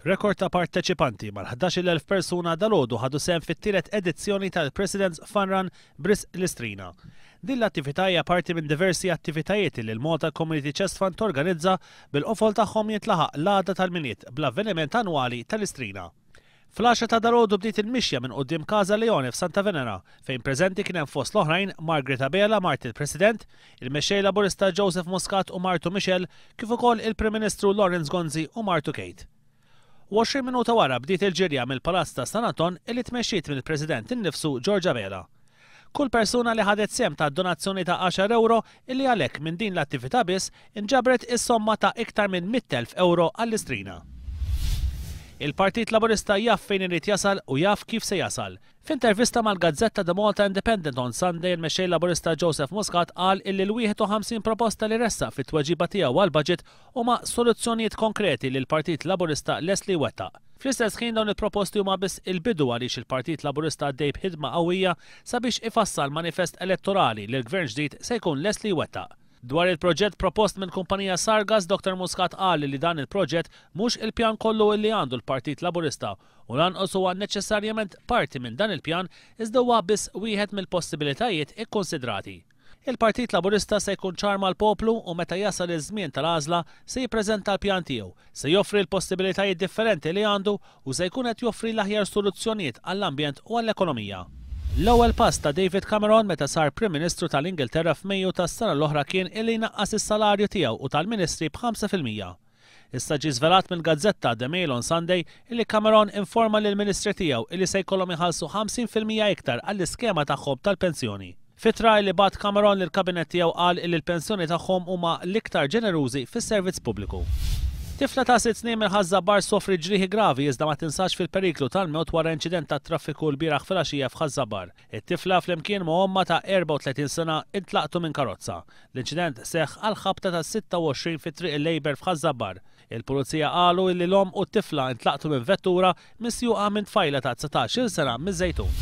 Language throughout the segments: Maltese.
Rekord ta' parteċipanti mal-11,000 persuna dal-għodu ħadu sehem fit-tielet edizzjoni tal-President's Fun Run Bris Listrina. Din l-attività hija parti minn diversi attivitajiet li l-Malta Community Chest Fund torganizza bil-qofol tagħhom jitlaħaq l-għada tal-miliet bl-avveniment annwali tal-Listrina. Fl-10 ta' dal-għodu bdiet il-mixja minn quddiem Casa Leone f'Santa Venera fejn preżenti kien hemm fost l-oħrajn Margaret Abela Mart il-President, il-mexxej Laburista Joseph Muscat u Martu Michel kif ukoll il-Prim Ministru Lawrence Gonzi u Martu Kate. 20 minuta wara bdiet il-ġirja mill-Palazz ta' San Anton illi tmexxiet mill-President innifsu George Abela. Kull persuna li ħadet sehem ta' donazzjoni ta' 10 euro illi għalhekk minn din l-attività biss inġabret is-somma ta' iktar minn 100,000 euro għall-Listrina. Il-Partit Laburista jaf fejn irid jasal u jaf kif se jasal. F'intervista mal-Gazzetta The Malta Independent on Sunday, il-mexxej Laburista Joseph Muscat qal illi l-51 proposta li ressa fit-tweġiba tiegħu għall-baġit huma soluzzjonijiet konkreti li l-Partit Laburista les li wettaq. Fl-istess ħin dawn il-proposti huma biss il-bidu għaliex il-Partit Laburista għaddej b'ħidma qawwija sabiex ifassal manifest elettorali li l-Gvern ġdid se jkun les li wettaq. Dwar il-proġett propost minn kumpanija Sargas, Dr. Muscat qal li dan il-proġett mhux il-pjan kollu li għandu l-Partit Laburista u lanqos huwa neċessarjament parti minn dan il-pjan iżda huwa biss wieħed mill-possibilitajiet ikkonsidrati. Il-Partit Laburista se jkun ċar mal-poplu u meta jasal iż-żmien tal-għażla se jippreżenta l-pjan tiegħu, se joffri l-possibilitajiet differenti li għandu u se jkun qed joffri l-aħjar soluzzjonijiet għall-ambjent u għall-ekonomija. L-ewwel pass ta' David Cameron meta sar Prim Ministru tal-Ingilterra f'Mejju tas-sena l-oħra kien illi jnaqqas is-salarju tiegħu u tal-Ministri b'5%. Issa ġie żvelat mill-Gazzetta The Mail on Sunday illi Cameron informa lill-Ministri tiegħu illi se jkollhom iħallsu 50% iktar għall-iskema tagħhom tal-pensjoni. Fitra li bat Cameron lill-Kabinett tiegħu qal illi l-pensjoni tagħhom huma l-iktar ġenerużi fis-servizz pubbliku. Tifla ta' 6 snin mill-Ħazzabar sofri ġrieħi gravi iżda ma tinsax fil-periklu tal-mewt wara inċident ta' traffiku l-bieraħ filgħaxija f'Ħazzabar. It-tifla flimkien ma' omma ta' 34 sena intlaqtu minn karozza. L-inċident seħħ għal ħabta ta' 26 fit-triq il-Lejber f'Ħazzabar. Il-pulizija qalu li l-om u t-tifla intlaqtu minn vettura misjuqa minn tfajla ta' 19 sena miż-Żejtun.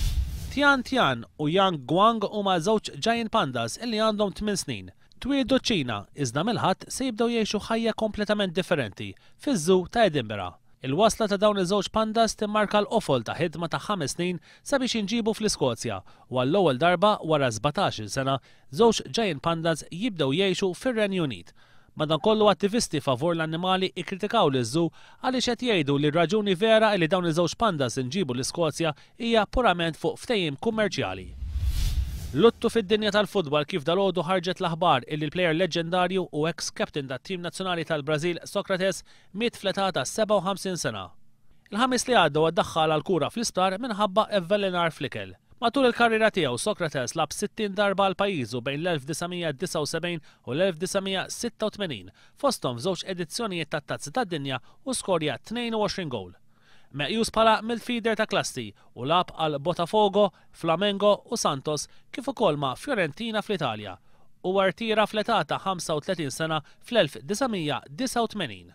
Tian Tian u Yang Guang huma żewġ giant pandas illi għandhom 8 snin. Twiedu ċ-Ċina iżda mill-ħadd se jibdew jgħixu ħajja kompletament differenti fiż-żu ta' Edinburgh. Il-wasla ta' dawn iż-żewġ pandas timmarka l-qofol ta' ħidma ta' 5 snin sabiex inġibu fl-Iskozja u għall-ewwel darba wara 17 sena żewġ giant pandas jibdew jgħixu fir-Renju Unit. Madankollu attivisti favur l-annimali ikkritikaw liż-żu għaliex qed jgħidu li r-raġuni vera li dawn iż-żewġ pandas inġibu l-Iskozja hija purament fuq ftehim kummerċjali. Luttu fid-dinja tal-futbol kif dal-għodu ħarġet l-aħbar illi l-plejer leġendarju u ex-captain tat-tim nazzjonali tal-Brażil Socrates miet fl-età ta' 57 sena. Il-ħamis li għaddu għaddaħħal għal-kura fl-isptar minħabba avvelenar fl-ikel. Matul il-karriera tiegħu Socrates lab 60 darba għal pajjiżu bejn l-1979 u l-1986 fosthom f'żewġ edizzjonijiet tat-Tazzi tad-Dinja u skorja 22 gowl. Meqjus bħala midfielder ta' klassi u lab għal Botafogo, Flamengo u Santos kif ukoll ma' Fiorentina fl-Italja u artira fl-età ta' 35 sena fl-1989.